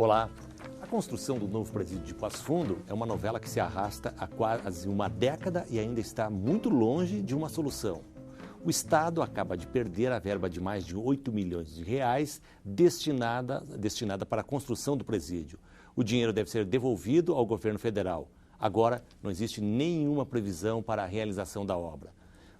Olá. A construção do novo presídio de Passo Fundo é uma novela que se arrasta há quase uma década e ainda está muito longe de uma solução. O Estado acaba de perder a verba de mais de 8 milhões de reais destinada para a construção do presídio. O dinheiro deve ser devolvido ao governo federal. Agora, não existe nenhuma previsão para a realização da obra.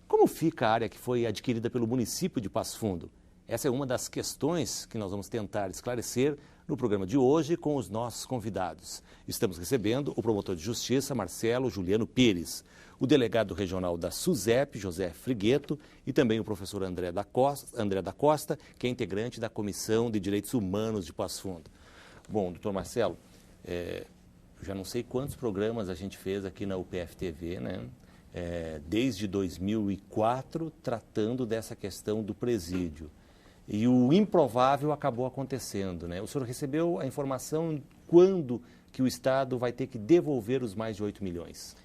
Como fica a área que foi adquirida pelo município de Passo Fundo? Essa é uma das questões que nós vamos tentar esclarecer no programa de hoje com os nossos convidados. Estamos recebendo o promotor de justiça, Marcelo Juliano Pires, o delegado regional da SUSEP, José Frigueto, e também o professor André da Costa, que é integrante da Comissão de Direitos Humanos de Passo Fundo. Bom, doutor Marcelo, já não sei quantos programas a gente fez aqui na UPF-TV, né? Desde 2004, tratando dessa questão do presídio. E o improvável acabou acontecendo, né? O senhor recebeu a informação quando que o Estado vai ter que devolver os mais de 8 milhões?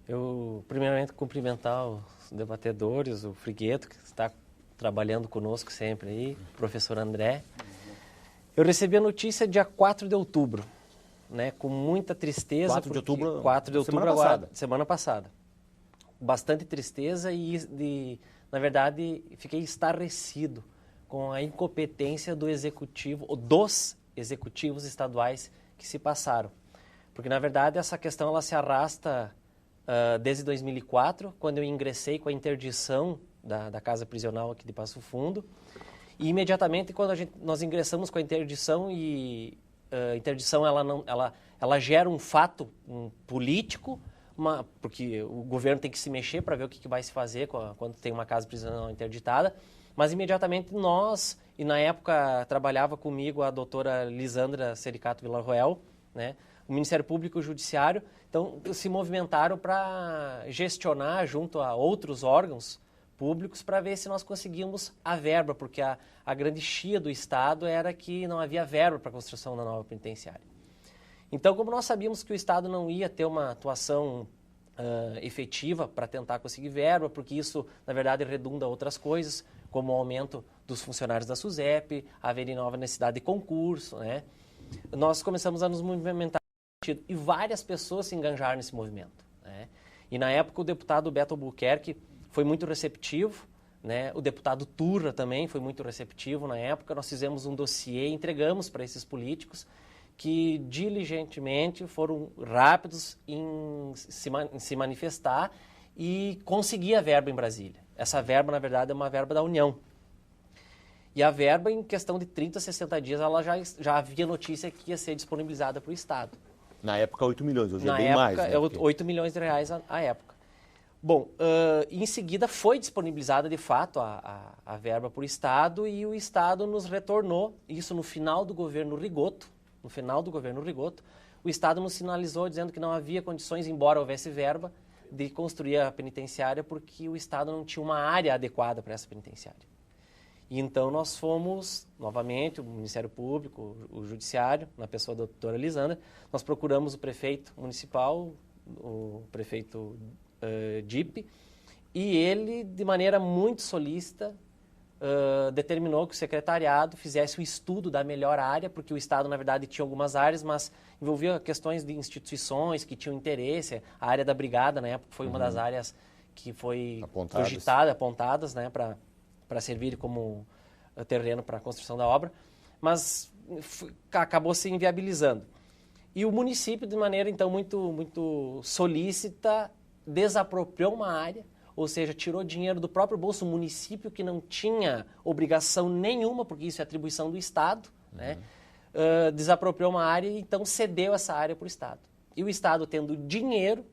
Eu, primeiramente, cumprimentar os debatedores, o Frigueto, que está trabalhando conosco sempre aí, o professor André. Eu recebi a notícia dia 4 de outubro, né? Com muita tristeza. 4 de outubro, 4 de outubro semana agora, passada. Semana passada. Bastante tristeza e, na verdade, fiquei estarrecido com a incompetência do executivo, ou dos executivos estaduais que se passaram. Porque, na verdade, essa questão ela se arrasta desde 2004, quando eu ingressei com a interdição da Casa Prisional aqui de Passo Fundo. E, imediatamente, quando nós ingressamos com a interdição, a interdição ela gera um fato político, porque o governo tem que se mexer para ver o que vai se fazer quando tem uma casa prisional interditada. Mas, imediatamente, nós, e na época trabalhava comigo a doutora Lisandra Sericato Villarroel, né, o Ministério Público e o Judiciário, então se movimentaram para gestionar junto a outros órgãos públicos para ver se nós conseguíamos a verba, porque a grande chia do Estado era que não havia verba para a construção da nova penitenciária. Então, como nós sabíamos que o Estado não ia ter uma atuação efetiva para tentar conseguir verba, porque isso, na verdade, redunda outras coisas, como o aumento dos funcionários da SUSEP, haveria nova necessidade de concurso, né? Nós começamos a nos movimentar e várias pessoas se engajaram nesse movimento, né? E na época o deputado Beto Albuquerque foi muito receptivo, né? O deputado Turra também foi muito receptivo na época. Nós fizemos um dossiê e entregamos para esses políticos que diligentemente foram rápidos em se manifestar e conseguir a verba em Brasília. Essa verba, na verdade, é uma verba da União. E a verba, em questão de 30, 60 dias, ela já havia notícia que ia ser disponibilizada para o Estado. Na época, 8 milhões, hoje é bem mais. Na época, 8 milhões de reais à época. Bom, em seguida foi disponibilizada, de fato, a verba para o Estado e o Estado nos retornou, isso no final do governo Rigoto, o Estado nos sinalizou dizendo que não havia condições, embora houvesse verba, de construir a penitenciária porque o Estado não tinha uma área adequada para essa penitenciária. E então nós fomos, novamente, o Ministério Público, o Judiciário, na pessoa da doutora Lisandra, nós procuramos o prefeito municipal, o prefeito DIP, e ele, de maneira muito solícita, determinou que o secretariado fizesse o estudo da melhor área, porque o Estado, na verdade, tinha algumas áreas, mas envolvia questões de instituições que tinham interesse. A área da brigada, na época, foi uma das áreas que foi apontadas, né, para servir como terreno para a construção da obra, mas acabou se inviabilizando. E o município, de maneira, então, muito, muito solícita, desapropriou uma área, ou seja, tirou dinheiro do próprio bolso, o município que não tinha obrigação nenhuma, porque isso é atribuição do Estado, né? Desapropriou uma área e então cedeu essa área para o Estado. E o Estado tendo dinheiro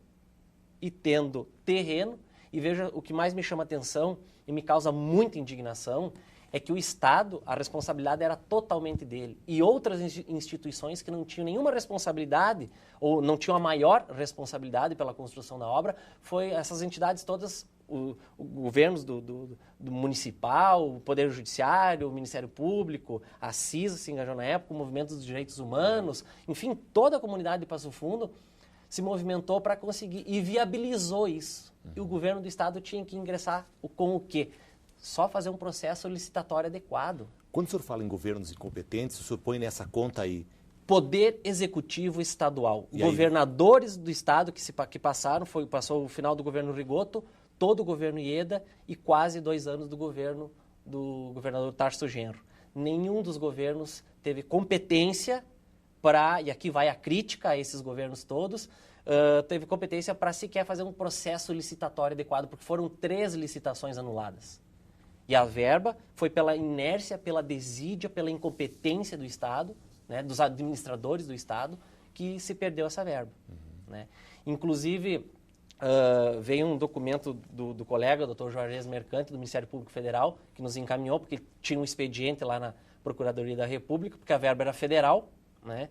e tendo terreno, e veja, o que mais me chama atenção e me causa muita indignação, é que o Estado, a responsabilidade era totalmente dele. E outras instituições que não tinham nenhuma responsabilidade, ou não tinham a maior responsabilidade pela construção da obra, foi essas entidades todas, o governos do municipal, o Poder Judiciário, o Ministério Público, a CISA se engajou na época, o Movimento dos Direitos Humanos, enfim, toda a comunidade de Passo Fundo se movimentou para conseguir e viabilizou isso. E o governo do Estado tinha que ingressar com o quê? Só fazer um processo licitatório adequado. Quando o senhor fala em governos incompetentes, o senhor põe nessa conta aí Poder Executivo Estadual. Governadores do Estado que passou o final do governo Rigoto, todo o governo Ieda e quase 2 anos do governo do governador Tarso Genro. Nenhum dos governos teve competência para, e aqui vai a crítica a esses governos todos, teve competência para sequer fazer um processo licitatório adequado, porque foram 3 licitações anuladas. E a verba foi pela inércia, pela desídia, pela incompetência do Estado, né, dos administradores do Estado, que se perdeu essa verba. Né? Inclusive, veio um documento do colega, o Dr. Juarez Mercante, do Ministério Público Federal, que nos encaminhou, porque tinha um expediente lá na Procuradoria da República, porque a verba era federal, né?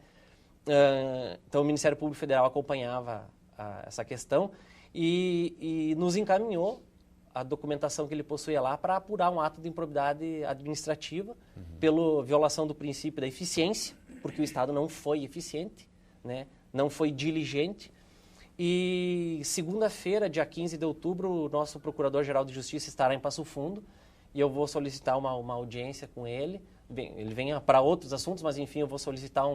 Então o Ministério Público Federal acompanhava essa questão e nos encaminhou a documentação que ele possuía lá para apurar um ato de improbidade administrativa pela violação do princípio da eficiência, porque o Estado não foi eficiente, né? Não foi diligente. E segunda-feira, dia 15 de outubro, o nosso Procurador-Geral de Justiça estará em Passo Fundo e eu vou solicitar uma audiência com ele. Bem, ele vem para outros assuntos, mas enfim, eu vou solicitar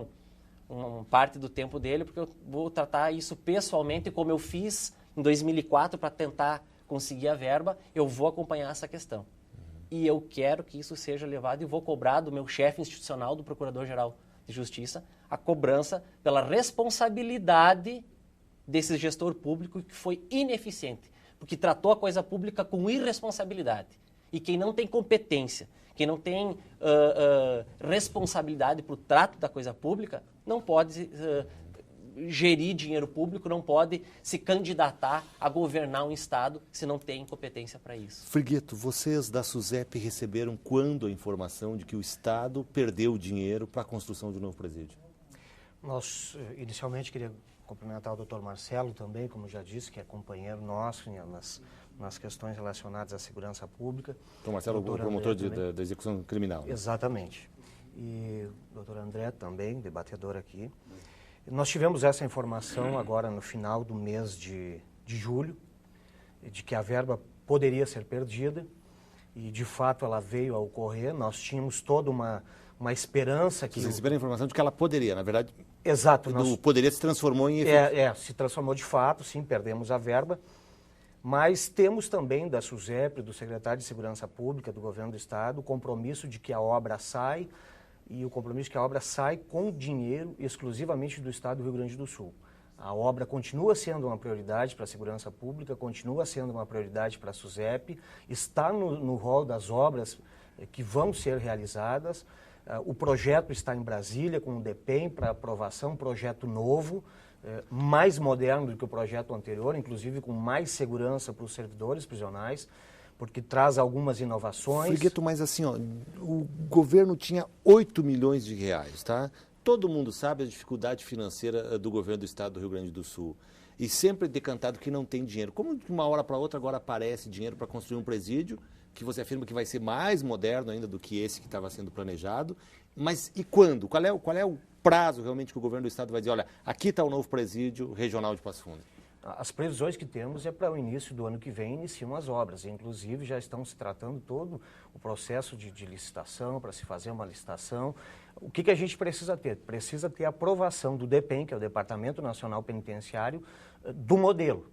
uma parte do tempo dele, porque eu vou tratar isso pessoalmente, como eu fiz em 2004 para tentar conseguir a verba, eu vou acompanhar essa questão. E eu quero que isso seja levado e vou cobrar do meu chefe institucional, do Procurador-Geral de Justiça, a cobrança pela responsabilidade desse gestor público que foi ineficiente, porque tratou a coisa pública com irresponsabilidade. E quem não tem competência, quem não tem responsabilidade para o trato da coisa pública, não pode gerir dinheiro público, não pode se candidatar a governar um Estado se não tem competência para isso. Frigueto, vocês da SUSEP receberam quando a informação de que o Estado perdeu dinheiro para a construção de um novo presídio? Nós, inicialmente, queria cumprimentar o Dr. Marcelo também, como já disse, que é companheiro nosso nas questões relacionadas à segurança pública. Então, Marcelo, o promotor da execução criminal. Né? Exatamente. E o Dr. André também, debatedor aqui. Nós tivemos essa informação agora no final do mês de julho, de que a verba poderia ser perdida, e de fato ela veio a ocorrer. Nós tínhamos toda uma esperança que... Vocês receberam a informação de que ela poderia, na verdade... Exato. O poderia se transformou em efeito. Se transformou de fato, sim, perdemos a verba, mas temos também da SUSEP, do secretário de Segurança Pública do Governo do Estado, o compromisso de que a obra sai, e o compromisso de que a obra sai com dinheiro exclusivamente do Estado do Rio Grande do Sul. A obra continua sendo uma prioridade para a segurança pública, continua sendo uma prioridade para a SUSEP, está no rol das obras que vão ser realizadas. O projeto está em Brasília com o DEPEN para aprovação, um projeto novo, mais moderno do que o projeto anterior, inclusive com mais segurança para os servidores prisionais, porque traz algumas inovações. Frigueto, mas assim, ó, o governo tinha 8 milhões de reais, tá? Todo mundo sabe a dificuldade financeira do governo do Estado do Rio Grande do Sul. E sempre decantado que não tem dinheiro. Como de uma hora para outra agora aparece dinheiro para construir um presídio, que você afirma que vai ser mais moderno ainda do que esse que estava sendo planejado. Mas e quando? Qual é o prazo realmente que o governo do Estado vai dizer, olha, aqui está o novo presídio regional de Passo Fundo? As previsões que temos é para o início do ano que vem iniciam as obras. Inclusive já estão se tratando todo o processo de licitação, para se fazer uma licitação. O que a gente precisa ter? Precisa ter a aprovação do DEPEN, que é o Departamento Nacional Penitenciário, do modelo.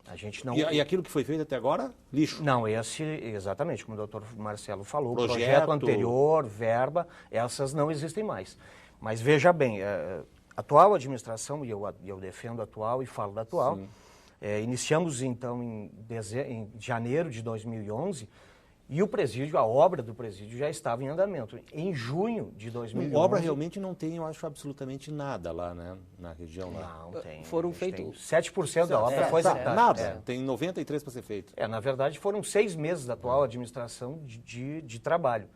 A gente não... E aquilo que foi feito até agora, lixo? Não, exatamente, como o doutor Marcelo falou, o projeto anterior, verba, essas não existem mais. Mas veja bem, a atual administração, e eu defendo a atual e falo da atual, iniciamos então em janeiro de 2011, e o presídio, a obra do presídio já estava em andamento. Em junho de 2011... A obra realmente não tem, eu acho, absolutamente nada lá, né, na região lá. Não, tem. Foram feitos... 7% da obra foi executada. Nada, tem 93% para ser feito. Na verdade, foram 6 meses da atual administração de trabalho.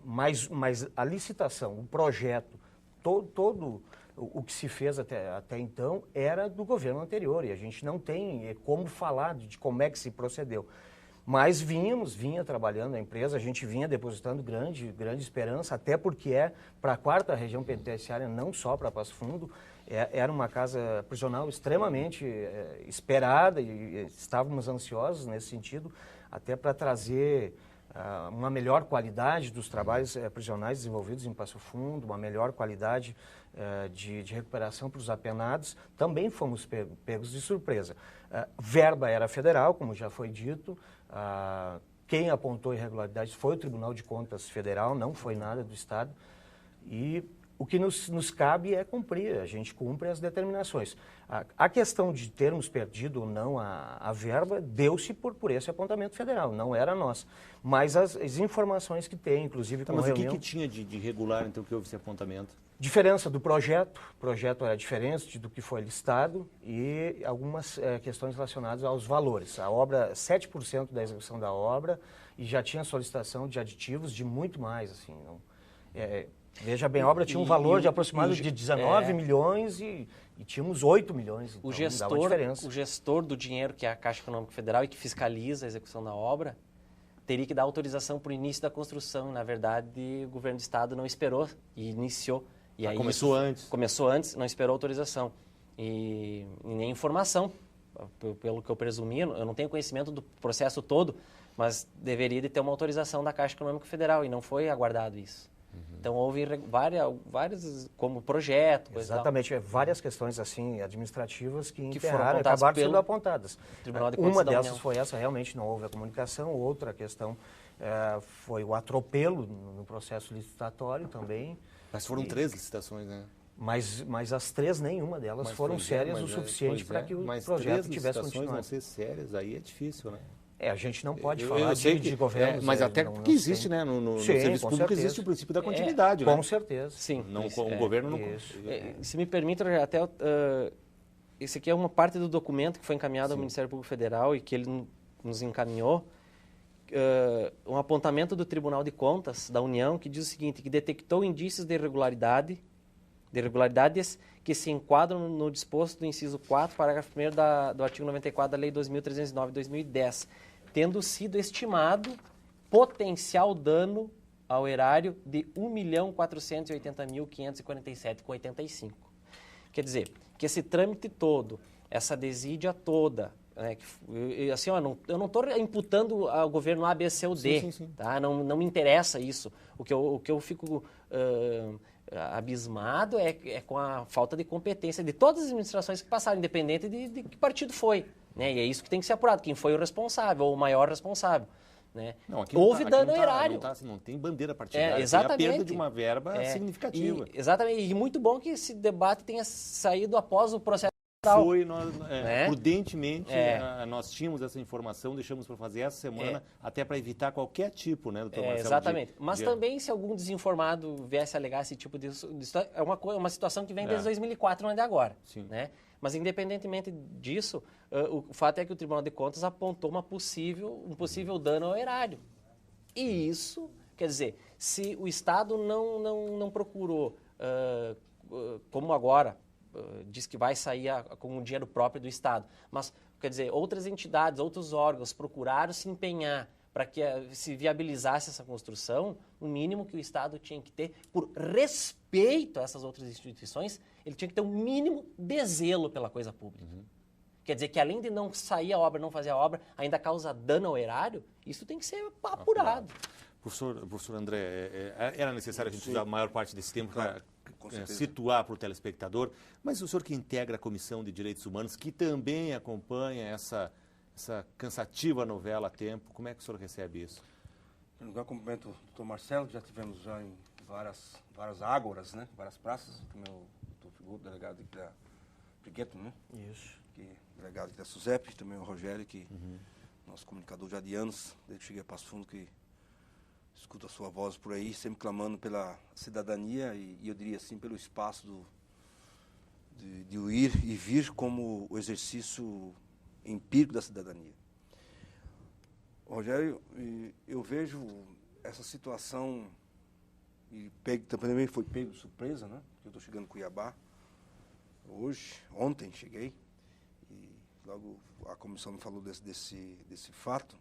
Mas a licitação, o projeto, todo o que se fez até então era do governo anterior, e a gente não tem como falar de como é que se procedeu. Mas vinha trabalhando a empresa, a gente vinha depositando grande esperança, até porque para a 4ª região penitenciária, não só para Passo Fundo, era uma casa prisional extremamente esperada, e estávamos ansiosos nesse sentido, até para trazer uma melhor qualidade dos trabalhos prisionais desenvolvidos em Passo Fundo, uma melhor qualidade de recuperação para os apenados, também fomos pegos de surpresa. Verba era federal, como já foi dito, quem apontou irregularidades foi o Tribunal de Contas Federal, não foi nada do Estado, e o que nos cabe é cumprir, a gente cumpre as determinações. A questão de termos perdido ou não a verba deu-se por esse apontamento federal, não era nossa. Mas as informações que tem, inclusive com mas reunião... o que tinha de irregular, então, que houve esse apontamento? Diferença do projeto, o projeto era diferente do que foi listado e algumas questões relacionadas aos valores. A obra, 7% da execução da obra e já tinha solicitação de aditivos de muito mais, assim, não... Veja bem, a obra tinha um valor de aproximadamente de 19 milhões e tínhamos 8 milhões, então dava diferença. O gestor do dinheiro, que é a Caixa Econômica Federal e que fiscaliza a execução da obra, teria que dar autorização para o início da construção. Na verdade, o governo do Estado não esperou e iniciou. E aí começou antes? Começou antes, não esperou autorização. E nem informação, pelo que eu presumi, eu não tenho conhecimento do processo todo, mas deveria de ter uma autorização da Caixa Econômica Federal e não foi aguardado isso. Então, houve várias como projeto, coisa. Exatamente, várias questões assim administrativas que emperraram, acabaram sendo apontadas. Uma dessas foi essa, realmente não houve a comunicação. Outra questão foi o atropelo no processo licitatório também. Mas foram 3 licitações, né? Mas as 3, nenhuma delas foram sérias o suficiente para que o projeto tivesse continuado. Não ser sérias, aí é difícil, né? A gente não pode falar de governos... mas até porque existe, né? No serviço público existe o princípio da continuidade, né? Com certeza. Sim. O governo não... Se me permite, até esse aqui é uma parte do documento que foi encaminhado ao Ministério Público Federal e que ele nos encaminhou, um apontamento do Tribunal de Contas da União que diz o seguinte, que detectou indícios de irregularidades que se enquadram no disposto do inciso 4, parágrafo 1º do artigo 94 da Lei 2.309 de 2010, tendo sido estimado potencial dano ao erário de R$ 1.480.547,85. Quer dizer, que esse trâmite todo, essa desídia toda, né, assim, ó, eu não estou imputando ao governo A, B, C ou D, sim. Tá? Não me interessa isso. O que eu fico abismado é com a falta de competência de todas as administrações que passaram, independente de que partido foi. Né? E é isso que tem que ser apurado, quem foi o responsável, ou o maior responsável. Né? Houve dano ao erário. Não tem bandeira partidária, exatamente. Tem a perda de uma verba significativa. Exatamente, e muito bom que esse debate tenha saído após o processo. Foi, prudentemente, nós tínhamos essa informação, deixamos para fazer essa semana, até para evitar qualquer tipo, né, doutor Marcelo? Exatamente. Mas também, se algum desinformado viesse alegar esse tipo de é uma situação que vem desde 2004, não é de agora. Sim. Né? Mas, independentemente disso, o fato é que o Tribunal de Contas apontou um possível dano ao erário. E isso, quer dizer, se o Estado não procurou, como agora, diz que vai sair com o dinheiro próprio do Estado, mas, quer dizer, outras entidades, outros órgãos procuraram se empenhar para que se viabilizasse essa construção, o mínimo que o Estado tinha que ter, por respeito a essas outras instituições, ele tinha que ter um mínimo de zelo pela coisa pública. Quer dizer que além de não sair a obra, não fazer a obra, ainda causa dano ao erário, isso tem que ser apurado. Professor André, era necessário a gente usar a maior parte desse tempo para situar para o telespectador, mas o senhor que integra a Comissão de Direitos Humanos, que também acompanha essa cansativa novela a tempo, como é que o senhor recebe isso? Em lugar, cumprimento o doutor Marcelo, que já tivemos em várias ágoras, né? Várias praças, também o doutor Figueiredo, delegado aqui da Brigueto, né? Isso. Delegado aqui da SUSEP, também o Rogério, que nosso comunicador já de anos, desde que cheguei a Passo Fundo, que escuta a sua voz por aí, sempre clamando pela cidadania e eu diria assim, pelo espaço de o ir e vir como o exercício empírico da cidadania. Rogério, eu vejo essa situação, e também foi pego de surpresa, né? Eu estou chegando em Cuiabá, ontem cheguei, e logo a comissão me falou desse fato.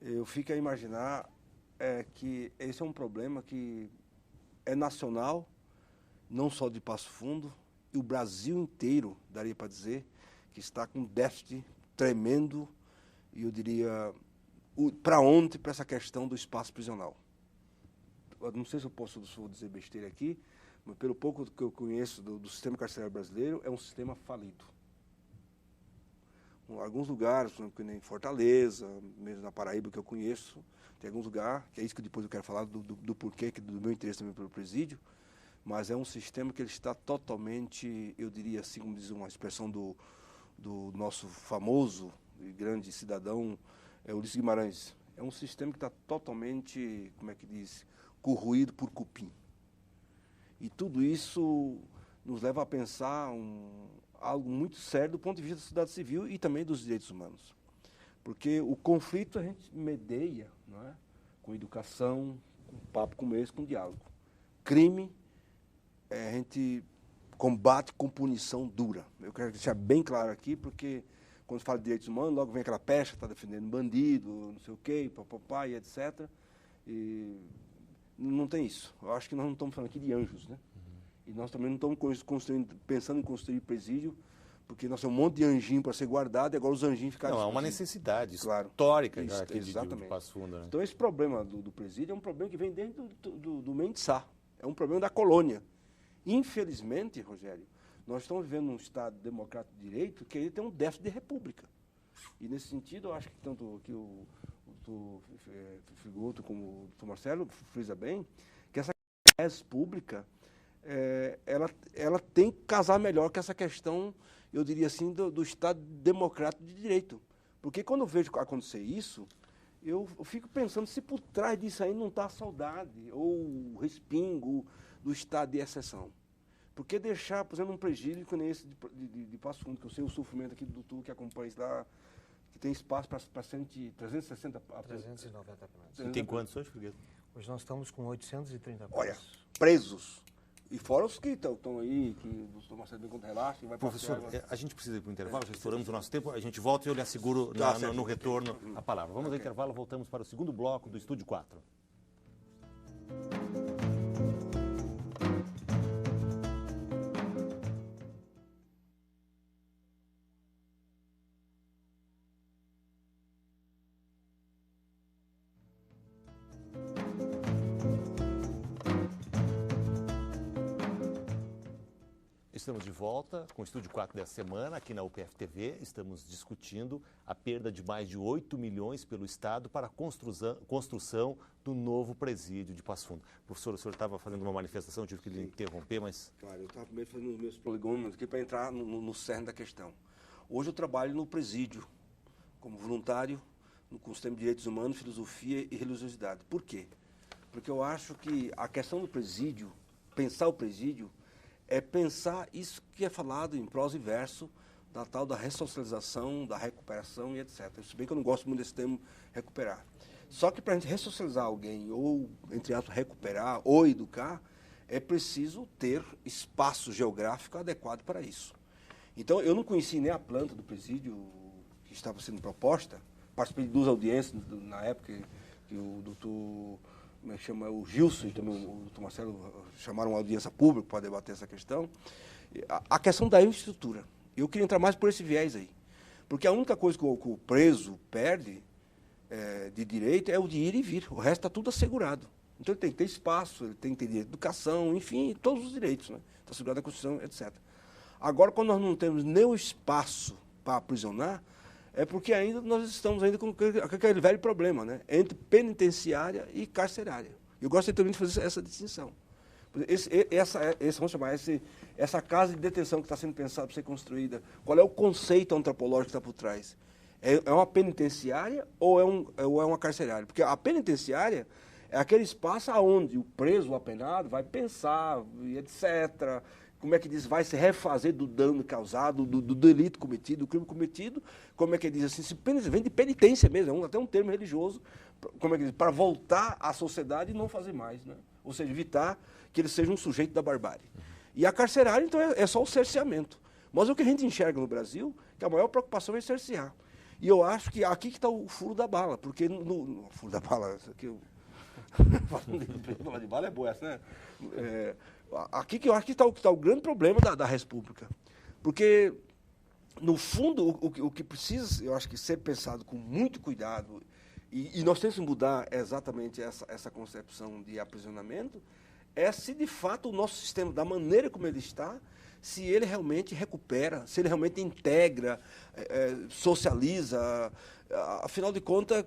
Eu fico a imaginar que esse é um problema que é nacional, não só de Passo Fundo, e o Brasil inteiro, daria para dizer, que está com um déficit tremendo, e eu diria, para ontem, para essa questão do espaço prisional. Eu não sei se eu posso dizer besteira aqui, mas pelo pouco que eu conheço do sistema carcerário brasileiro, é um sistema falido. Em alguns lugares, por exemplo, em Fortaleza, mesmo na Paraíba, que eu conheço, tem alguns lugares, que é isso que depois eu quero falar do porquê, do meu interesse também pelo presídio, mas é um sistema que ele está totalmente, eu diria assim, como diz uma expressão do nosso famoso e grande cidadão, Ulisses Guimarães, é um sistema que está totalmente, como é que diz, corroído por cupim. E tudo isso nos leva a pensar algo muito sério do ponto de vista da sociedade civil e também dos direitos humanos. Porque o conflito a gente medeia, não é? Com educação, com papo como esse, com diálogo. Crime, a gente combate com punição dura. Eu quero deixar bem claro aqui, porque quando fala de direitos humanos, logo vem aquela pecha que está defendendo bandido, não sei o quê, papapá, e etc. E não tem isso. Eu acho que nós não estamos falando aqui de anjos, né? E nós também não estamos pensando em construir presídio, porque nós temos um monte de anjinho para ser guardado e agora os anjinhos ficaram... Não, é uma necessidade claro, histórica isso, já aqui de Passo Fundo. Né? Então esse problema do presídio é um problema que vem desde do Mendes-Sá. É um problema da colônia. Infelizmente, Rogério, nós estamos vivendo num Estado democrático de direito que ele tem um déficit de república. E nesse sentido, eu acho que tanto que o Frigoto como o doutor Marcelo frisa bem, que essa república ela tem que casar melhor com essa questão, eu diria assim, do Estado democrático de direito. Porque quando eu vejo acontecer isso, eu fico pensando se por trás disso aí não está a saudade ou o respingo do estado de exceção. Por que deixar, por exemplo, um presídio como esse de Passo Fundo, que eu sei o sofrimento aqui do doutor que acompanha isso lá, que tem espaço para 360... 390 apenas. E tem quantos hoje, Figueiredo? Hoje nós estamos com 830 presos. Olha, presos. E fora os que estão aí, que o doutor Marcelo bem quando relaxa e vai Professor, a gente precisa ir para o intervalo, já estouramos o nosso tempo, a gente volta e eu lhe asseguro no retorno a palavra. Vamos ao intervalo, voltamos para o segundo bloco do Estúdio 4. Estamos de volta com o Estúdio 4 dessa semana, aqui na UPF-TV. Estamos discutindo a perda de mais de 8 milhões pelo Estado para a construção do novo presídio de Passo Fundo. Professor, o senhor estava fazendo uma manifestação, eu tive que lhe interromper, mas... Claro, eu estava primeiro fazendo os meus poligômenos aqui para entrar no cerne da questão. Hoje eu trabalho no presídio, como voluntário, no sistema de direitos humanos, filosofia e religiosidade. Por quê? Porque eu acho que a questão do presídio, pensar o presídio, é pensar isso que é falado em prosa e verso, da tal da ressocialização, da recuperação e etc. Se bem que eu não gosto muito desse termo recuperar. Só que para a gente ressocializar alguém, ou, entre aspas, recuperar ou educar, é preciso ter espaço geográfico adequado para isso. Então, eu não conheci nem a planta do presídio que estava sendo proposta, participei de 2 audiências na época que o doutor... o Gilson e também o doutor Marcelo chamaram uma audiência pública para debater essa questão. A questão da infraestrutura. Eu queria entrar mais por esse viés aí. Porque a única coisa que o preso perde de direito é o de ir e vir. O resto está tudo assegurado. Então ele tem que ter espaço, ele tem que ter direito de educação, enfim, todos os direitos, né? Está assegurado a Constituição, etc. Agora, quando nós não temos nem o espaço para aprisionar, é porque ainda nós estamos ainda com aquele velho problema, né? Entre penitenciária e carcerária. Eu gostaria também de fazer essa distinção. Vamos chamar, essa casa de detenção que está sendo pensada para ser construída, qual é o conceito antropológico que está por trás? É uma penitenciária ou é uma carcerária? Porque a penitenciária é aquele espaço onde o preso, o apenado, vai pensar, e etc., como é que diz, vai se refazer do dano causado, do delito cometido, do crime cometido, como é que diz assim, vem de penitência mesmo, até um termo religioso, como é que diz, para voltar à sociedade e não fazer mais, né? Ou seja, evitar que ele seja um sujeito da barbárie. E a carcerária, então, é só o cerceamento. Mas o que a gente enxerga no Brasil, que a maior preocupação é cercear. E eu acho que aqui que está o furo da bala, porque no furo da bala, isso aqui, falar de bala é boa essa, né? Aqui que eu acho que está o grande problema da República. Porque, no fundo, o que precisa, eu acho que ser pensado com muito cuidado, e nós temos que mudar exatamente essa concepção de aprisionamento, é se de fato o nosso sistema, da maneira como ele está, se ele realmente recupera, se ele realmente integra, socializa. Afinal de contas,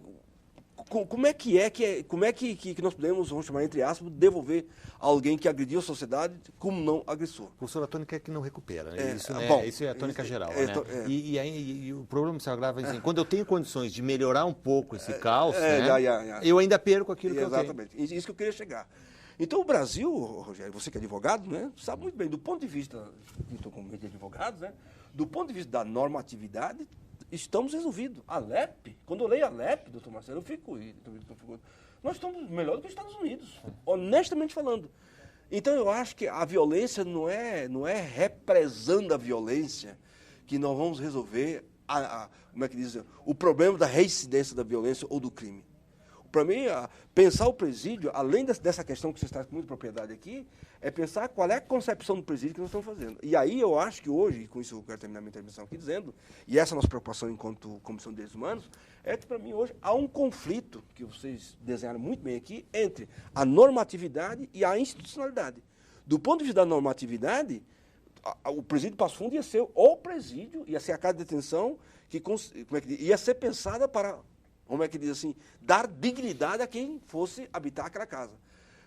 como é que nós podemos, vamos chamar entre aspas, devolver alguém que agrediu a sociedade como não agressor? O professor Antônio quer que não recupera, né? Isso, né? Bom, Isso é a tônica geral, né? E o problema se agrava assim, quando eu tenho condições de melhorar um pouco esse caos, né? Eu ainda perco aquilo que eu tenho. Exatamente, isso que eu queria chegar. Então o Brasil, Rogério, você que é advogado, né, sabe muito bem, do ponto de vista, estou com medo de advogados, né, do ponto de vista da normatividade, estamos resolvidos. A LEP, quando eu leio a LEP, doutor Marcelo, nós estamos melhor do que os Estados Unidos, honestamente falando. Então eu acho que a violência não é represando a violência que nós vamos resolver como é que diz, o problema da reincidência da violência ou do crime. Para mim, pensar o presídio, além dessa questão que você está com muita propriedade aqui, é pensar qual é a concepção do presídio que nós estamos fazendo. E aí eu acho que hoje, e com isso eu quero terminar minha intervenção aqui dizendo, e essa é a nossa preocupação enquanto Comissão de Direitos Humanos, é que para mim hoje há um conflito, que vocês desenharam muito bem aqui, entre a normatividade e a institucionalidade. Do ponto de vista da normatividade, o presídio Passo Fundo ia ser o presídio, ia ser a casa de detenção que ia ser pensada para... Como é que diz assim? Dar dignidade a quem fosse habitar aquela casa.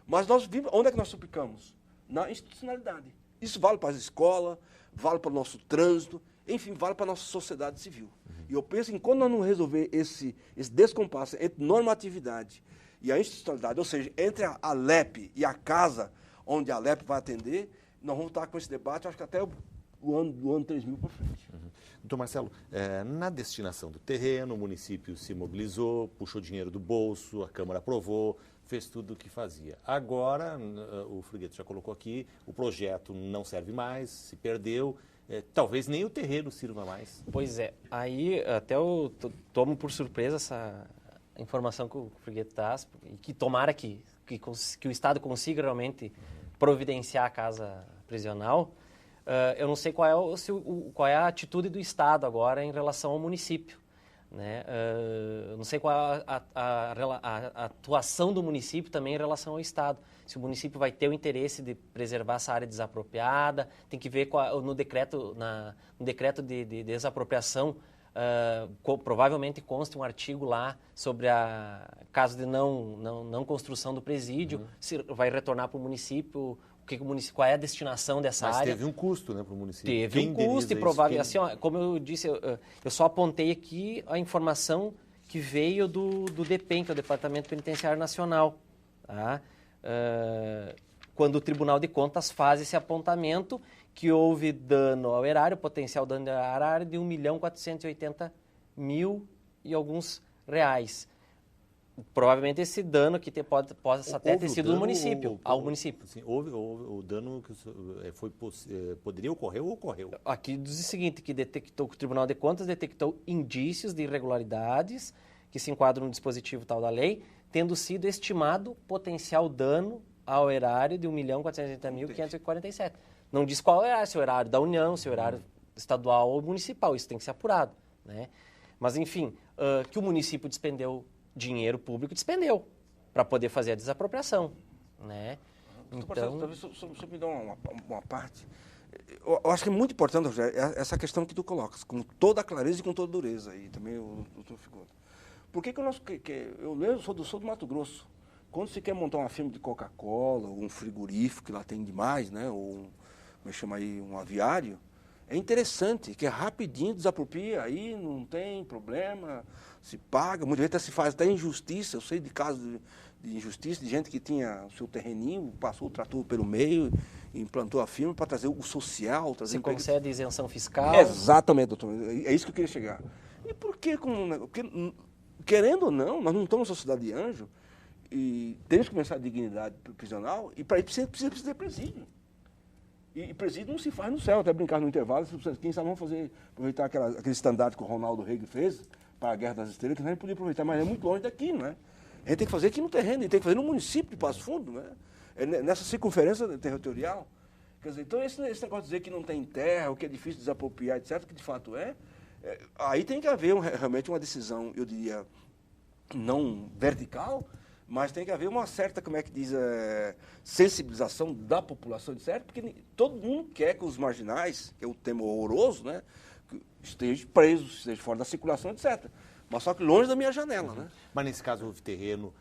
Mas nós vivemos, onde é que nós suplicamos? Na institucionalidade. Isso vale para as escolas, vale para o nosso trânsito, enfim, vale para a nossa sociedade civil. E eu penso que quando nós não resolver esse descompasso entre normatividade e a institucionalidade, ou seja, entre a LEP e a casa onde a LEP vai atender, nós vamos estar com esse debate, acho que até do ano 3000 para frente. Doutor Marcelo, na destinação do terreno, o município se mobilizou, puxou dinheiro do bolso, a Câmara aprovou, fez tudo o que fazia. Agora, o Frugueto já colocou aqui, o projeto não serve mais, se perdeu, talvez nem o terreno sirva mais. Pois é, aí até eu tomo por surpresa essa informação que o Frugueto traz, e que tomara que o Estado consiga realmente providenciar a casa prisional. Eu não sei qual é a atitude do Estado agora em relação ao município, né? Eu não sei qual é a atuação do município também em relação ao Estado. Se o município vai ter o interesse de preservar essa área desapropriada, tem que ver no decreto de desapropriação, provavelmente consta um artigo lá sobre caso de não construção do presídio, se vai retornar para o município. Qual é a destinação dessa área? Mas teve um custo, né, para o município. Teve um custo e provável. Assim, como eu disse, eu só apontei aqui a informação que veio do DEPEN, que é o Departamento Penitenciário Nacional. Tá? Quando o Tribunal de Contas faz esse apontamento que houve dano ao erário, potencial dano ao erário de 1.480.000 e alguns reais. Provavelmente esse dano que possa até ter sido do município, ao município. Sim, houve o dano que poderia ocorrer ou ocorreu? Aqui diz o seguinte, que o Tribunal de Contas detectou indícios de irregularidades que se enquadram no dispositivo tal da lei, tendo sido estimado potencial dano ao erário de 1.480.547. Não diz qual é, se é o erário da União, se é o erário estadual ou municipal, isso tem que ser apurado, né? Mas, enfim, que o município despendeu dinheiro público, despendeu para poder fazer a desapropriação, né? Então, talvez só me dá uma parte. Eu acho que é muito importante, Rogério, essa questão que tu colocas, com toda a clareza e com toda a dureza, e também o doutor Figueiredo. Por que eu mesmo sou do Mato Grosso. Quando você quer montar uma firma de Coca-Cola, ou um frigorífico, que lá tem demais, né? Ou, como chama aí, um aviário, é interessante, que é rapidinho, desapropria, aí não tem problema, se paga, muitas vezes se faz até injustiça, eu sei de casos de injustiça, de gente que tinha o seu terreninho, passou o trator pelo meio, implantou a firma para trazer o social. Se concede isenção fiscal. Exatamente, doutor, é isso que eu queria chegar. E por que, porque, querendo ou não, nós não estamos na sociedade de anjo, e temos que pensar a dignidade prisional, e para isso precisa ter presídio. E presídio não se faz no céu, até brincar no intervalo, quem sabe vamos aproveitar aquele estandarte que o Ronaldo Reagan fez para a Guerra das Estrelas, que a gente podia aproveitar, mas é muito longe daqui, não é? A gente tem que fazer aqui no terreno, e tem que fazer no município de Passo Fundo, né? Nessa circunferência territorial. Quer dizer, então esse negócio de dizer que não tem terra, o que é difícil desapropriar, etc., que de fato aí tem que haver realmente uma decisão, eu diria, não vertical, Mas tem que haver uma certa, como é que diz, sensibilização da população, certo? Porque todo mundo quer que os marginais, que é o tema horroroso, né, estejam presos, estejam fora da circulação, etc. Mas só que longe da minha janela, né? Mas nesse caso houve terreno,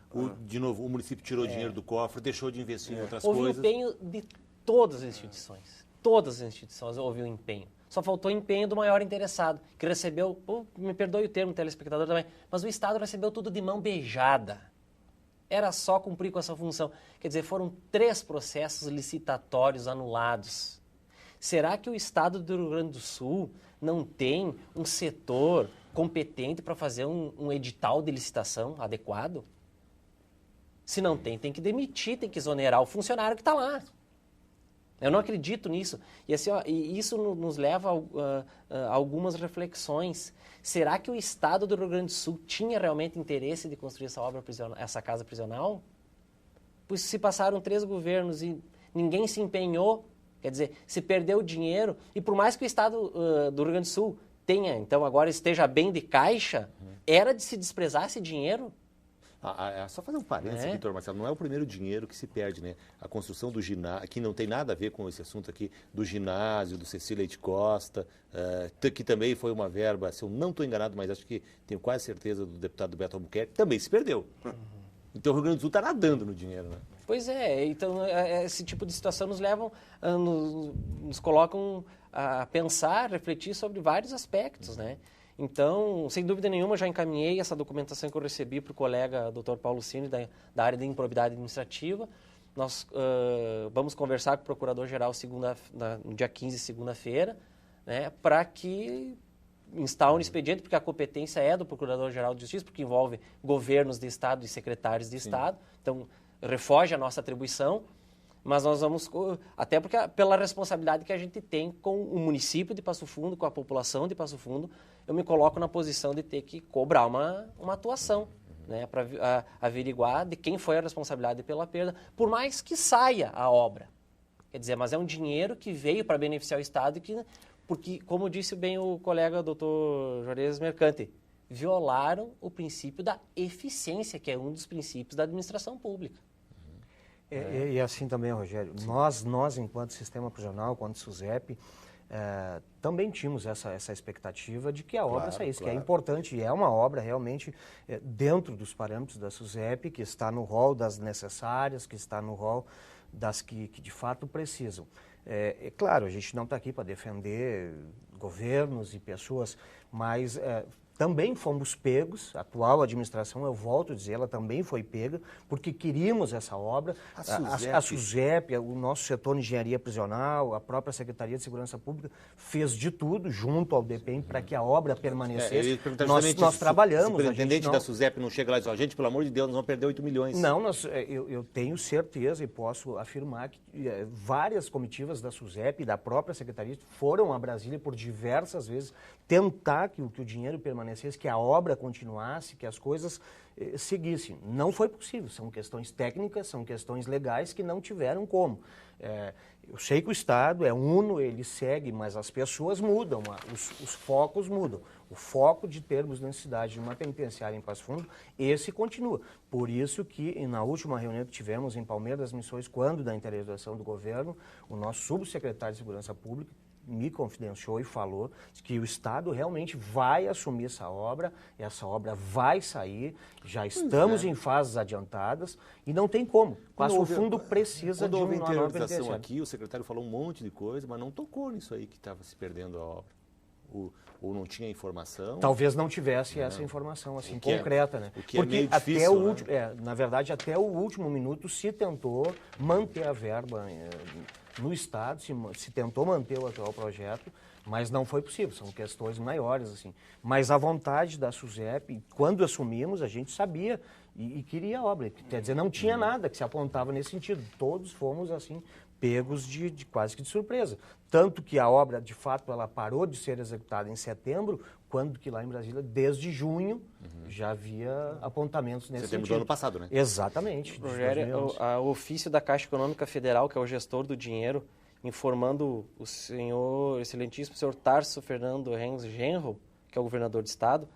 de novo, o município tirou dinheiro do cofre, deixou de investir em outras Houve coisas. empenho de todas as instituições. Todas as instituições houve um empenho. Só faltou empenho do maior interessado, que recebeu, me perdoe o termo, telespectador também, mas o Estado recebeu tudo de mão beijada. Era só cumprir com essa função. Quer dizer, foram 3 processos licitatórios anulados. Será que o Estado do Rio Grande do Sul não tem um setor competente para fazer um edital de licitação adequado? Se não tem que demitir, tem que exonerar o funcionário que está lá. Eu não acredito nisso. E, assim, e isso nos leva a algumas reflexões. Será que o Estado do Rio Grande do Sul tinha realmente interesse de construir essa casa prisional? Pois se passaram 3 governos e ninguém se empenhou, quer dizer, se perdeu o dinheiro, e por mais que o Estado do Rio Grande do Sul tenha, então agora esteja bem de caixa, era de se desprezar esse dinheiro? Só fazer um parênteses, Vitor Marcelo, não é o primeiro dinheiro que se perde, né? A construção do ginásio, que não tem nada a ver com esse assunto aqui, do ginásio, do Cecília de Costa, que também foi uma verba, se eu não estou enganado, mas acho que tenho quase certeza do deputado Beto Albuquerque, também se perdeu. Então o Rio Grande do Sul está nadando no dinheiro, né? Pois é, então esse tipo de situação nos colocam a pensar, refletir sobre vários aspectos, né? Então, sem dúvida nenhuma, já encaminhei essa documentação que eu recebi para o colega Dr. Paulo Cini, da área de improbidade administrativa. Nós vamos conversar com o Procurador-Geral no dia 15, segunda-feira, né, para que instaure um expediente, porque a competência é do Procurador-Geral de Justiça, porque envolve governos de Estado e secretários de Estado. Então, refoge a nossa atribuição, mas nós vamos, até porque pela responsabilidade que a gente tem com o município de Passo Fundo, com a população de Passo Fundo, eu me coloco na posição de ter que cobrar uma atuação, né, para averiguar de quem foi a responsabilidade pela perda, por mais que saia a obra. Quer dizer, mas é um dinheiro que veio para beneficiar o Estado, porque, como disse bem o colega doutor Juarez Mercante, violaram o princípio da eficiência, que é um dos princípios da administração pública. E assim também, Rogério, nós enquanto sistema prisional, enquanto SUSEP, também tínhamos essa expectativa de que a obra saísse, que é importante, e é uma obra realmente dentro dos parâmetros da SUSEP, que está no rol das necessárias, que está no rol das que de fato precisam. É claro, a gente não está aqui para defender governos e pessoas, mas também fomos pegos, a atual administração, eu volto a dizer, ela também foi pega, porque queríamos essa obra. A SUSEP, o nosso setor de engenharia prisional, a própria Secretaria de Segurança Pública, fez de tudo junto ao DPEM para que a obra permanecesse. Nós trabalhamos. O superintendente da SUSEP não chega lá e diz, gente, pelo amor de Deus, nós vamos perder 8 milhões. Não, eu tenho certeza e posso afirmar que várias comitivas da SUSEP e da própria Secretaria foram a Brasília por diversas vezes tentar que o dinheiro permanecesse, que a obra continuasse, que as coisas seguissem. Não foi possível, são questões técnicas, são questões legais que não tiveram como. Eu sei que o Estado é uno, ele segue, mas as pessoas mudam, os focos mudam. O foco de termos necessidade de uma penitenciária em Passo Fundo, esse continua. Por isso que, na última reunião que tivemos em Palmeiras das Missões, quando da intervenção do governo, o nosso subsecretário de Segurança Pública me confidenciou e falou que o Estado realmente vai assumir essa obra vai sair, já estamos em fases adiantadas e não tem como. Passo Fundo precisa de uma nova interiorização aqui, o secretário falou um monte de coisa, mas não tocou nisso aí que estava se perdendo a obra. Ou não tinha informação? Talvez não tivesse essa informação assim concreta, né? O que porque é meio difícil, na verdade, até o último minuto se tentou manter a verba no Estado, se tentou manter o atual projeto, mas não foi possível, são questões maiores, assim. Mas a vontade da SUSEP, quando assumimos, a gente sabia e queria a obra. Quer dizer, não tinha nada que se apontava nesse sentido. Todos fomos, assim, pegos de quase que de surpresa. Tanto que a obra, de fato, ela parou de ser executada em setembro, quando que lá em Brasília, desde junho, já havia apontamentos nesse sentido. Do ano passado, né? Exatamente. Rogério, o ofício da Caixa Econômica Federal, que é o gestor do dinheiro, informando o senhor, excelentíssimo senhor Tarso Fernando Renz Genro, que é o governador do Estado,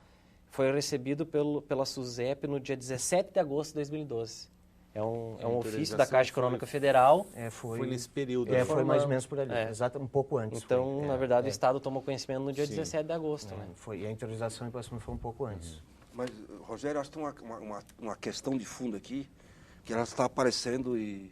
Foi recebido pela SUSEP no dia 17 de agosto de 2012. É um ofício da Caixa Econômica Federal. Foi nesse período. Foi mais ou menos por ali, exato, um pouco antes. Então, na verdade, o Estado tomou conhecimento no dia 17 de agosto. Né? E a autorização e passamento foi um pouco antes. Mas, Rogério, acho que tem uma questão de fundo aqui, que ela está aparecendo e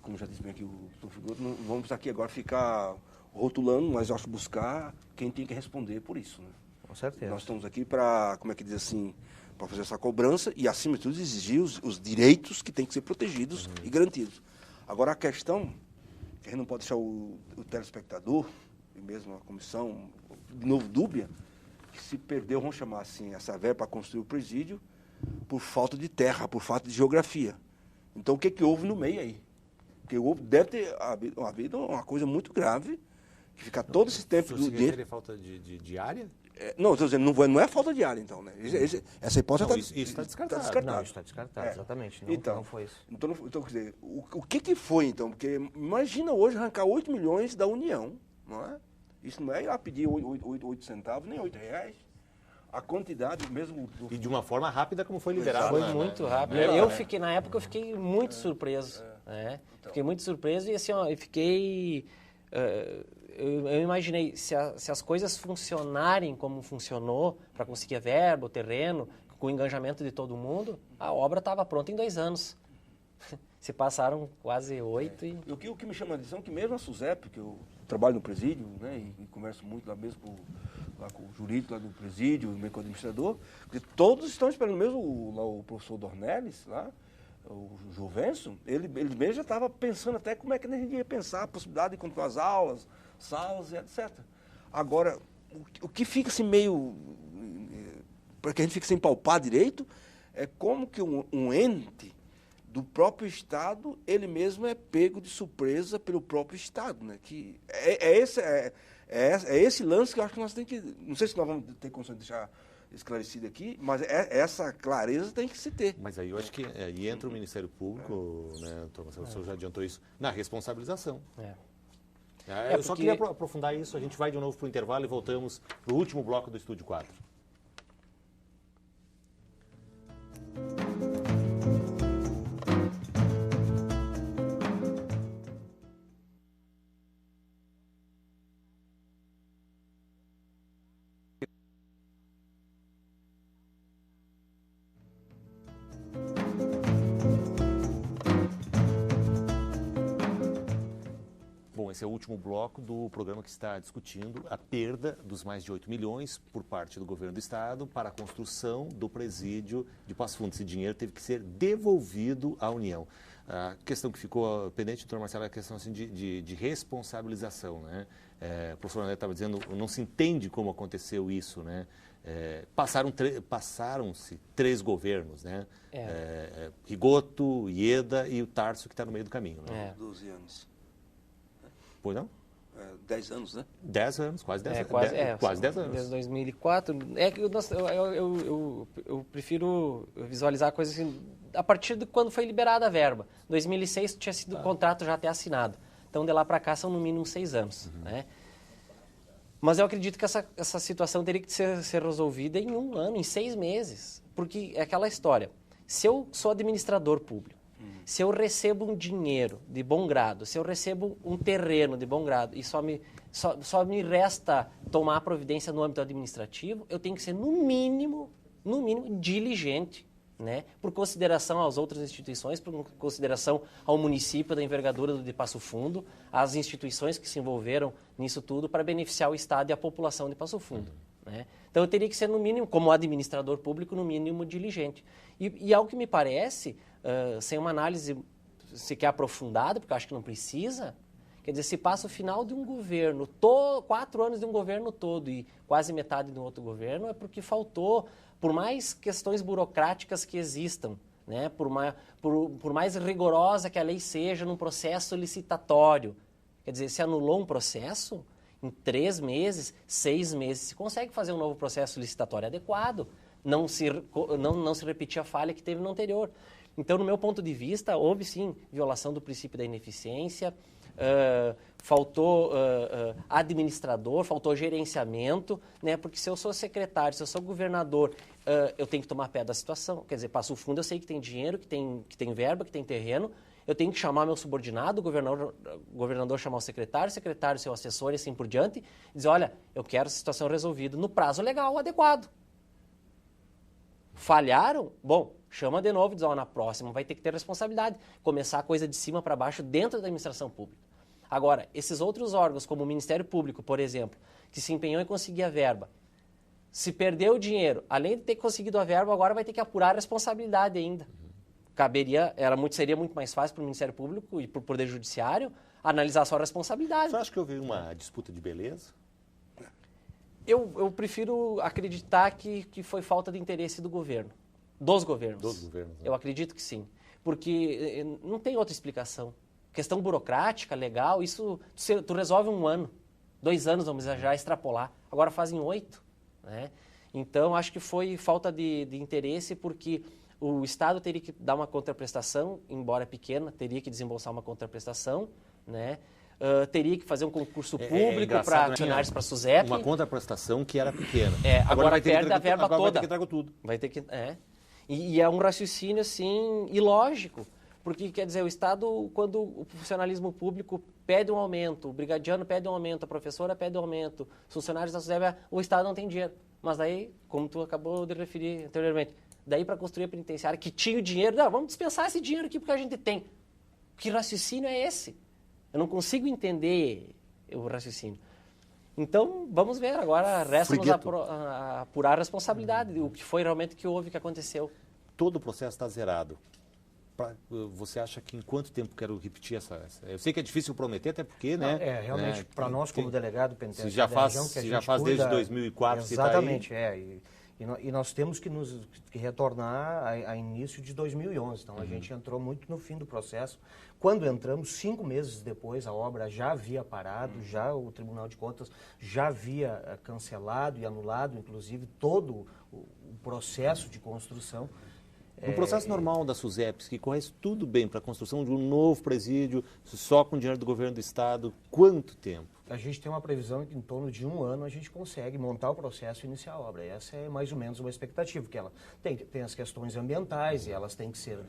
como já disse bem aqui o doutor, não vamos aqui agora ficar rotulando, mas eu acho buscar quem tem que responder por isso. Né? Com certeza. Nós estamos aqui para, como é que diz assim, para fazer essa cobrança e, acima de tudo, exigir os direitos que têm que ser protegidos e garantidos. Agora, a questão, que a gente não pode deixar o telespectador, e mesmo a comissão, de novo dúbia, que se perdeu, vamos chamar assim, essa verba para construir o presídio por falta de terra, por falta de geografia. Então, o que houve no meio aí? Porque deve ter havido uma coisa muito grave, que fica todo esse tempo... Se você falta de área? Não, estou dizendo, não é falta de área, então, né? Essa hipótese está descartado. Não, está descartado, exatamente. Não foi isso. Então, quer dizer, o que foi, então? Porque imagina hoje arrancar 8 milhões da União, não é? Isso não é ir lá pedir 8 centavos, nem 8 reais. A quantidade mesmo... E de uma forma rápida, como foi liberado. Foi muito rápido. Na época, eu fiquei muito surpreso. Né? Então. Fiquei muito surpreso e assim, eu fiquei... Eu imaginei, se as coisas funcionarem como funcionou, para conseguir a verba, o terreno, com o engajamento de todo mundo, a obra estava pronta em 2 anos. Se passaram quase 8 e... O que me chama a atenção é que mesmo a SUSEP, que eu trabalho no presídio, né, e converso muito lá mesmo com o jurídico lá do presídio, mesmo com o administrador, todos estão esperando, mesmo o professor Dornelles, lá, o Juvencio, ele mesmo já estava pensando até como é que a gente ia pensar a possibilidade de continuar as aulas, salas e etc. Agora, o que fica assim meio... para que a gente fique sem palpar direito, é como que um ente do próprio Estado, ele mesmo é pego de surpresa pelo próprio Estado, né? Que é esse lance que eu acho que nós temos que... Não sei se nós vamos ter condições de deixar esclarecido aqui, mas essa clareza tem que se ter. Mas aí eu acho que aí entra o Ministério Público, né, doutor Marcelo, o senhor já adiantou isso, na responsabilização. Eu só queria aprofundar isso, a gente vai de novo para o intervalo e voltamos para o último bloco do Estúdio 4. Esse é o último bloco do programa que está discutindo a perda dos mais de 8 milhões por parte do governo do Estado para a construção do presídio de Passo Fundo. Esse dinheiro teve que ser devolvido à União. A questão que ficou pendente, doutor Marcelo, é a questão assim, de responsabilização. Né? O professor André estava dizendo, não se entende como aconteceu isso. Né? Passaram-se 3 governos, né? Rigoto, Ieda e o Tarso, que está no meio do caminho. Né? 12 anos. Pois não? 10 anos, né? 10 anos, quase 10 anos. Quase 10 anos. Desde 2004. Eu prefiro visualizar a coisa assim, a partir de quando foi liberada a verba. 2006 tinha sido o contrato já até assinado. Então, de lá para cá, são no mínimo 6 anos. Né? Mas eu acredito que essa situação teria que ser resolvida em 1 ano, em 6 meses. Porque é aquela história. Se eu sou administrador público, se eu recebo um dinheiro de bom grado, se eu recebo um terreno de bom grado e só me resta tomar a providência no âmbito administrativo, eu tenho que ser, no mínimo, diligente, né? Por consideração às outras instituições, por consideração ao município da envergadura de Passo Fundo, às instituições que se envolveram nisso tudo para beneficiar o Estado e a população de Passo Fundo. Né? Então, eu teria que ser, no mínimo, como administrador público, no mínimo diligente. E ao que me parece... sem uma análise sequer aprofundada, porque eu acho que não precisa, quer dizer, se passa o final de um governo, 4 anos de um governo todo e quase metade de um outro governo, é porque faltou, por mais questões burocráticas que existam, né, por mais rigorosa que a lei seja num processo licitatório, quer dizer, se anulou um processo, em 3 meses, 6 meses, se consegue fazer um novo processo licitatório adequado, não se repetir a falha que teve no anterior. Então, no meu ponto de vista, houve sim violação do princípio da ineficiência, faltou administrador, faltou gerenciamento, né? Porque se eu sou secretário, se eu sou governador, eu tenho que tomar pé da situação. Quer dizer, Passo Fundo eu sei que tem dinheiro, que tem verba, que tem terreno, eu tenho que chamar meu subordinado, o governador chamar o secretário seu assessor e assim por diante, e dizer, olha, eu quero essa situação resolvida no prazo legal adequado. Falharam? Bom, chama de novo e diz, na próxima vai ter que ter responsabilidade. Começar a coisa de cima para baixo dentro da administração pública. Agora, esses outros órgãos, como o Ministério Público, por exemplo, que se empenhou em conseguir a verba, se perdeu o dinheiro, além de ter conseguido a verba, agora vai ter que apurar a responsabilidade ainda. Seria muito mais fácil para o Ministério Público e para o Poder Judiciário analisar só a responsabilidade. Você acha que houve uma disputa de beleza? Eu prefiro acreditar que foi falta de interesse do governo, dos governos. Dos governos, né? Eu acredito que sim, porque não tem outra explicação. Questão burocrática, legal, isso tu resolve 1 ano, 2 anos, vamos já extrapolar. Agora fazem 8, né? Então, acho que foi falta de interesse, porque o Estado teria que dar uma contraprestação, embora pequena, teria que desembolsar uma contraprestação, né? Teria que fazer um concurso público para funcionários, para a SUSEP. Uma contraprestação que era pequena. Agora perde a verba toda. Vai ter que entregar tudo. Vai ter que... E é um raciocínio, assim, ilógico. Porque, quer dizer, o Estado, quando o funcionalismo público pede um aumento, o brigadiano pede um aumento, a professora pede um aumento, os funcionários da SUSEP, o Estado não tem dinheiro. Mas daí, como tu acabou de referir anteriormente, daí para construir a penitenciária, que tinha o dinheiro, não, vamos dispensar esse dinheiro aqui porque a gente tem. Que raciocínio é esse? Eu não consigo entender o raciocínio. Então, vamos ver. Agora resta-nos apurar a responsabilidade, o que foi realmente que houve, que aconteceu. Todo o processo está zerado. Você acha que em quanto tempo quero repetir essa? Eu sei que é difícil prometer, até porque, né? Realmente, para nós como delegado penitenciário se já faz desde 2004, exatamente, se tá aí. E nós temos que retornar a início de 2011. Então, a gente entrou muito no fim do processo. Quando entramos, 5 meses depois, a obra já havia parado, já o Tribunal de Contas já havia cancelado e anulado, inclusive, todo o processo de construção. No processo normal da SUSEP, que corre tudo bem para a construção de um novo presídio, só com dinheiro do governo do Estado, quanto tempo? A gente tem uma previsão que em torno de 1 ano a gente consegue montar o processo e iniciar a obra. Essa é mais ou menos uma expectativa, porque ela tem as questões ambientais e elas têm que ser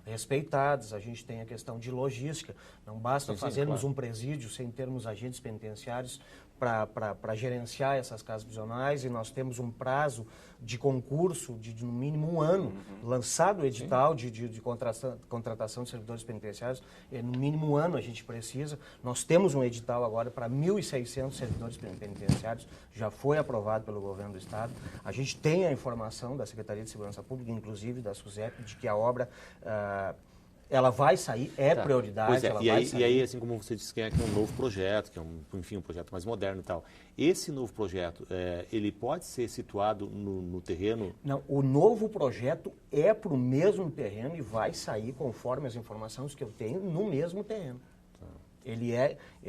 respeitadas. A gente tem a questão de logística. Não basta fazermos um presídio sem termos agentes penitenciários para gerenciar essas casas prisionais, e nós temos um prazo de concurso de no mínimo 1 ano, lançado o edital de contratação de servidores penitenciários, no mínimo 1 ano a gente precisa. Nós temos um edital agora para 1.600 servidores penitenciários, já foi aprovado pelo governo do Estado. A gente tem a informação da Secretaria de Segurança Pública, inclusive da SUSEP, de que a obra... ela vai sair, prioridade, pois ela vai vai sair. E aí, assim como você disse, que é um novo projeto, que é um projeto mais moderno e tal. Esse novo projeto, ele pode ser situado no terreno? Não, o novo projeto é para o mesmo terreno e vai sair, conforme as informações que eu tenho, no mesmo terreno. Ele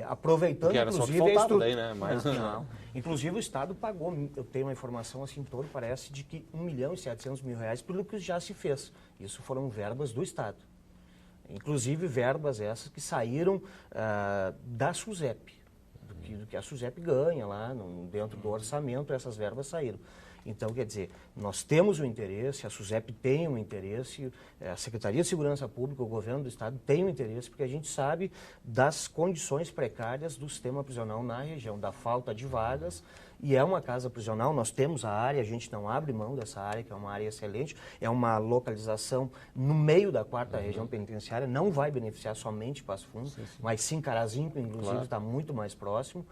aproveitando, era inclusive, só que faltava daí, né? Mas... Não. Inclusive, o Estado pagou, eu tenho uma informação assim toda, parece, de que R$1.700.000 pelo que já se fez. Isso foram verbas do Estado. Inclusive verbas essas que saíram da SUSEP, do que a SUSEP ganha lá dentro do orçamento, essas verbas saíram. Então, quer dizer, nós temos um interesse, a SUSEP tem um interesse, a Secretaria de Segurança Pública, o governo do Estado tem um interesse, porque a gente sabe das condições precárias do sistema prisional na região, da falta de vagas, e é uma casa prisional, nós temos a área, a gente não abre mão dessa área, que é uma área excelente, é uma localização no meio da 4ª região penitenciária, não vai beneficiar somente Passo Fundo, mas sim Carazinho, que inclusive está muito mais próximo.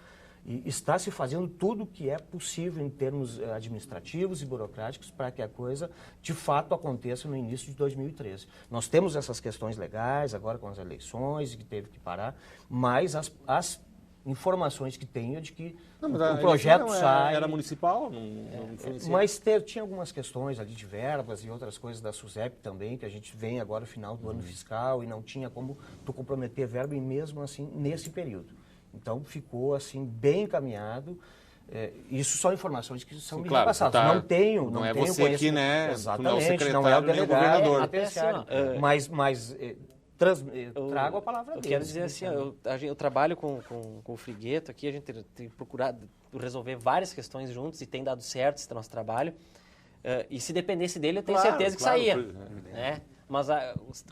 E está se fazendo tudo o que é possível em termos administrativos e burocráticos para que a coisa, de fato, aconteça no início de 2013. Nós temos essas questões legais, agora com as eleições, que teve que parar, mas as informações que tenho é de que o projeto sai... Era municipal? Não influencia? Mas tinha algumas questões ali de verbas e outras coisas da SUSEP também, que a gente vem agora no final do ano fiscal e não tinha como tu comprometer verba, e mesmo assim, nesse período. Então, ficou assim, bem encaminhado. Isso são informações que são me repassadas. Não tenho não é você aqui, né? Exatamente, não é o delegado, governador. mas trago a palavra eu deles. quero dizer assim, eu trabalho com o Frigueto aqui, a gente tem procurado resolver várias questões juntos e tem dado certo esse nosso trabalho. E se dependesse dele, eu tenho certeza que saía. Né? Mas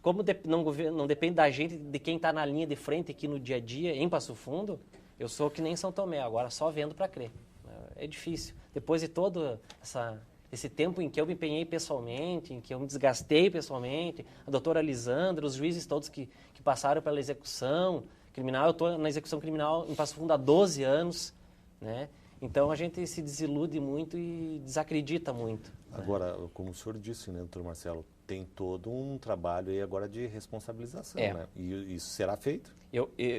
como não depende da gente, de quem está na linha de frente aqui no dia a dia, em Passo Fundo, eu sou que nem São Tomé, agora só vendo para crer. É difícil. Depois de todo esse tempo em que eu me empenhei pessoalmente, em que eu me desgastei pessoalmente, a doutora Lisandra, os juízes todos que passaram pela execução criminal, eu estou na execução criminal em Passo Fundo há 12 anos, né? Então a gente se desilude muito e desacredita muito. Agora, como o senhor disse, né, doutor Marcelo, tem todo um trabalho aí agora de responsabilização, né? E isso será feito?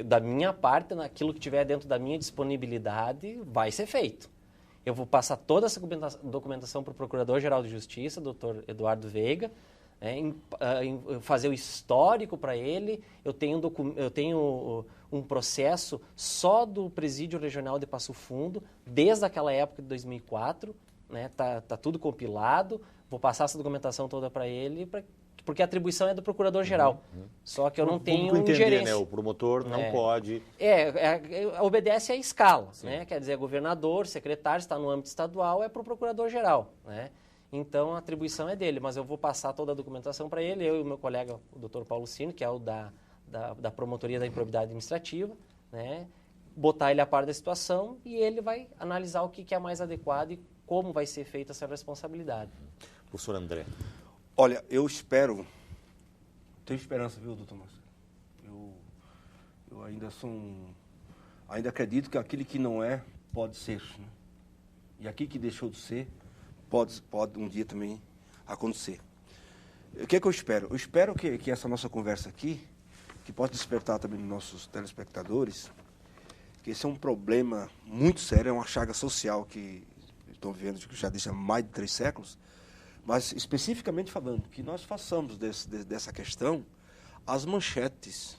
Da minha parte, naquilo que tiver dentro da minha disponibilidade, vai ser feito. Eu vou passar toda essa documentação para o Procurador-Geral de Justiça, doutor Eduardo Veiga, fazer o histórico para ele. Eu tenho um processo só do Presídio Regional de Passo Fundo, desde aquela época de 2004, né? Tá tudo compilado. Vou passar essa documentação toda para ele, porque a atribuição é do Procurador-Geral. Só que eu não tenho entender, né? O promotor não pode... Obedece à escala, né? Quer dizer, governador, secretário, está no âmbito estadual, é para o Procurador-Geral, né? Então, a atribuição é dele, mas eu vou passar toda a documentação para ele, eu e o meu colega, o doutor Paulo Cine, que é o da Promotoria da Improbidade Administrativa, né? Botar ele a par da situação e ele vai analisar o que é mais adequado e como vai ser feita essa responsabilidade. Professor André. Olha, eu espero, tenho esperança, viu, doutor Marcelo? Eu ainda acredito que aquilo que não é, pode ser, né? E aquilo que deixou de ser, pode um dia também acontecer. O que é que eu espero? Eu espero que essa nossa conversa aqui, que possa despertar também nos nossos telespectadores, que esse é um problema muito sério, é uma chaga social que estão vivendo, que já disse há mais de 3 séculos, mas especificamente falando, que nós façamos dessa questão as manchetes,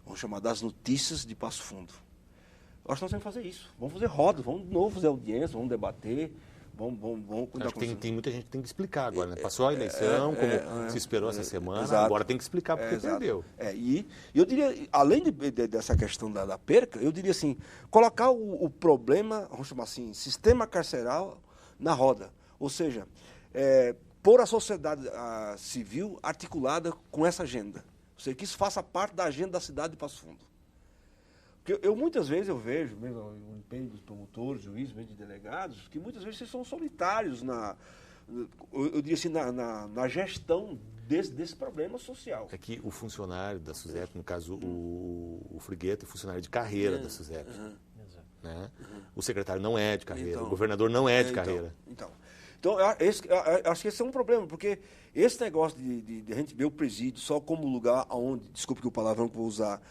vamos chamar das notícias de Passo Fundo. Eu acho que nós temos que fazer isso. Vamos fazer rodas, vamos de novo fazer audiência, vamos debater, vamos cuidar com isso. Tem muita gente que tem que explicar agora, né? Passou a eleição, como se esperou essa semana, exato. Agora tem que explicar porque perdeu. E eu diria, além dessa questão da perca, eu diria assim, colocar o problema, vamos chamar assim, sistema carceral na roda. Ou seja, pôr a sociedade civil articulada com essa agenda. Ou seja, que isso faça parte da agenda da cidade de Passo Fundo. Porque muitas vezes eu vejo, mesmo o empenho dos promotores, juízes, mesmo de delegados, que muitas vezes vocês são solitários eu diria assim, na gestão desse problema social. É que o funcionário da SUSEP, no caso o Frigueto, é funcionário de carreira da SUSEP. Né? O secretário não é de carreira, o governador não é de carreira. Então eu acho que esse é um problema, porque esse negócio de a gente ver o presídio só como lugar onde, desculpe que o palavrão que eu vou usar,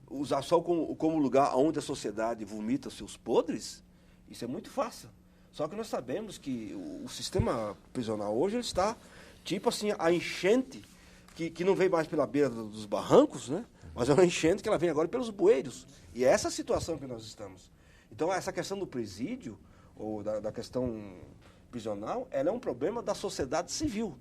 usar só como lugar onde a sociedade vomita seus podres, isso é muito fácil. Só que nós sabemos que o sistema prisional hoje ele está, tipo assim, a enchente, que não vem mais pela beira dos barrancos, né? Mas é uma enchente que ela vem agora pelos bueiros. E é essa situação que nós estamos. Então, essa questão do presídio, ou da questão prisional, ela é um problema da sociedade civil.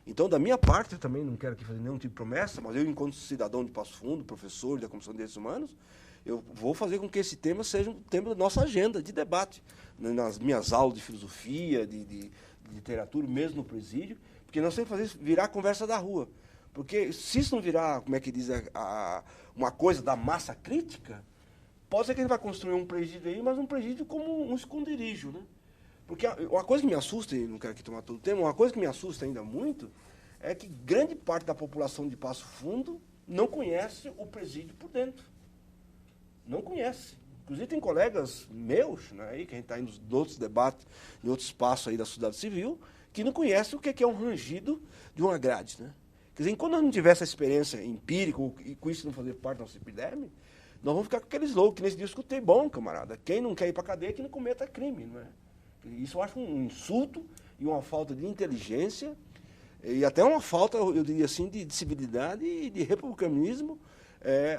Então, da minha parte, eu também não quero aqui fazer nenhum tipo de promessa, mas eu, enquanto cidadão de Passo Fundo, professor da Comissão de Direitos Humanos, eu vou fazer com que esse tema seja um tema da nossa agenda de debate, nas minhas aulas de filosofia, de literatura, mesmo no presídio, porque nós temos que fazer isso virar conversa da rua. Porque se isso não virar, como é que diz, uma coisa da massa crítica, pode ser que a gente vai construir um presídio aí, mas um presídio como um esconderijo, né? Porque uma coisa que me assusta, e não quero aqui tomar todo o tempo, uma coisa que me assusta ainda muito é que grande parte da população de Passo Fundo não conhece o presídio por dentro. Não conhece. Inclusive tem colegas meus, né, aí, que a gente está indo em outros debates, em outros espaços aí da sociedade civil, que não conhecem o que é um rangido de uma grade, né? Quer dizer, enquanto nós não tiver essa experiência empírica, e com isso não fazer parte da nossa epiderme, nós vamos ficar com aqueles loucos, que nesse dia eu escutei, bom, camarada, quem não quer ir para a cadeia, que não cometa crime, não é? Isso eu acho um insulto e uma falta de inteligência, e até uma falta, eu diria assim, de civilidade e de republicanismo,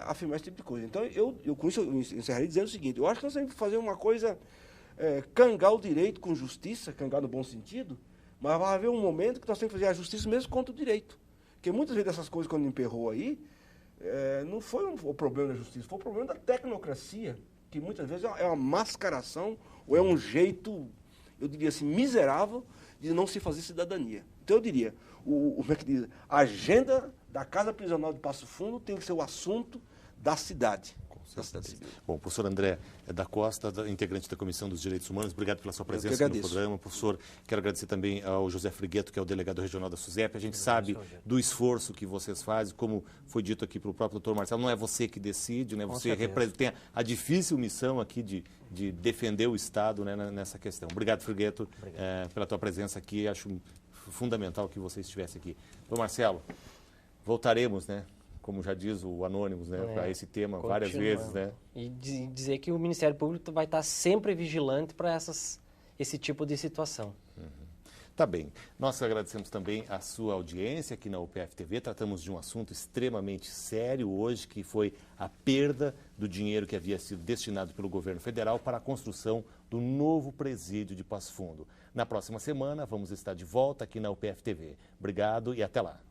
afirmar esse tipo de coisa. Então, eu com isso eu encerraria dizendo o seguinte, eu acho que nós temos que fazer uma coisa, cangar o direito com justiça, cangar no bom sentido, mas vai haver um momento que nós temos que fazer a justiça mesmo contra o direito. Porque muitas vezes essas coisas, quando emperrou aí, não foi o problema da justiça, foi o problema da tecnocracia, que muitas vezes é uma mascaração ou é um jeito, eu diria assim, miserável de não se fazer cidadania. Então eu diria, como é que diz? A agenda da Casa Prisional de Passo Fundo tem que ser o assunto da cidade. Da cidade civil. Bom, professor André da Costa, integrante da Comissão dos Direitos Humanos, obrigado pela sua presença no programa. Professor, quero agradecer também ao José Frigueto, que é o delegado regional da SUSEP. A gente sabe do esforço que vocês fazem, como foi dito aqui pelo próprio doutor Marcelo, não é você que decide, né? Você tem a difícil missão aqui de defender o Estado, né, nessa questão. Obrigado, Frigueto, pela tua presença aqui. Acho fundamental que você estivesse aqui. Doutor Marcelo, voltaremos, né? Como já diz o Anônimos, né, para esse tema várias vezes, né? E dizer que o Ministério Público vai estar sempre vigilante para esse tipo de situação. Tá bem. Nós agradecemos também a sua audiência aqui na UPF TV. Tratamos de um assunto extremamente sério hoje, que foi a perda do dinheiro que havia sido destinado pelo governo federal para a construção do novo presídio de Passo Fundo. Na próxima semana, vamos estar de volta aqui na UPF TV. Obrigado e até lá.